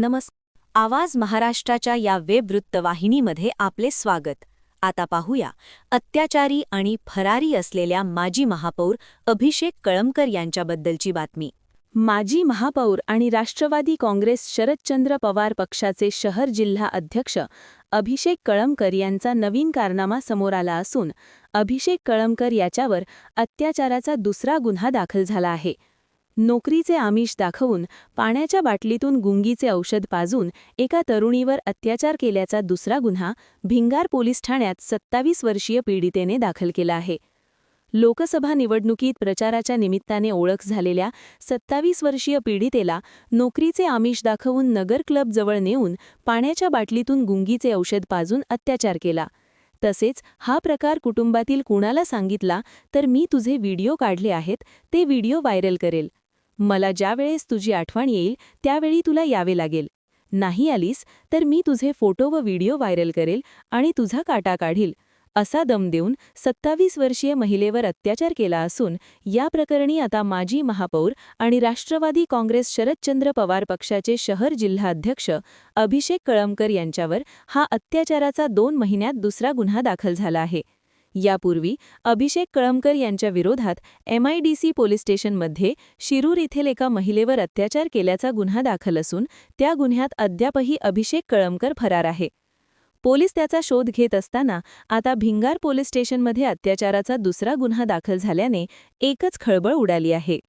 आवाज महाराष्ट्राच्या या वेब वृत्तवाहिनीमध्ये आपले स्वागत। आता पाहूया अत्याचारी आणि फरारी असलेल्या माजी महापौर अभिषेक कळमकर यांच्याबद्दलची बातमी। माजी महापौर आणि राष्ट्रवादी काँग्रेस शरदचंद्र पवार पक्षाचे शहर जिल्हा अध्यक्ष अभिषेक कळमकर यांचा नवीन कारनामा समोर आला असून अभिषेक कळमकर याच्यावर अत्याचाराचा दुसरा गुन्हा दाखल झाला आहे। नोकरीचे आमिष दाखवून पाण्याच्या बाटलीतून गुंगीचे औषध पाजून एका तरुणीवर अत्याचार केल्याचा दुसरा गुन्हा भिंगार पोलीस ठाण्यात 27 वर्षीय पीडितेने दाखल केला आहे। लोकसभा निवडणुकीत प्रचाराच्या निमित्ताने ओळख झालेल्या 27 वर्षीय पीडितेला नोकरीचे आमिष दाखवून नगर क्लब जवळ नेऊन पाण्याच्या बाटलीतून गुंगीचे औषध पाजून अत्याचार केला। तसेच हा प्रकार कुटुंबातील कुणाला सांगितला तर मी तुझे व्हिडिओ काढले आहेत, ते व्हिडिओ व्हायरल करेल। मला ज्यावेळेस तुझी आठवण येईल त्यावेळी तुला यावे लागेल। नाही आलीस तर मी तुझे फोटो व व्हिडिओ व्हायरल करेल आणि तुझा काटा काढील, असा दम देऊन 27 वर्षीय महिलेवर अत्याचार केला असून या प्रकरणी आता माजी महापौर आणि राष्ट्रवादी काँग्रेस शरदचंद्र पवार पक्षाचे शहर जिल्हा अध्यक्ष अभिषेक कळमकर यांच्यावर हा अत्याचाराचा 2 महिन्यात दुसरा गुन्हा दाखल झाला आहे। यापूर्वी अभिषेक कळमकर यांच्या विरोधात MIDC पोलीस स्टेशनमध्ये शिरूर येथील एका महिलेवर अत्याचार केल्याचा गुन्हा दाखल असून त्या गुन्ह्यात अद्यापही अभिषेक कळमकर फरार आहे। पोलीस त्याचा शोध घेत असताना आता भिंगार पोलीस स्टेशनमध्ये अत्याचाराचा दुसरा गुन्हा दाखल झाल्याने एकच खळबळ उडाली आहे।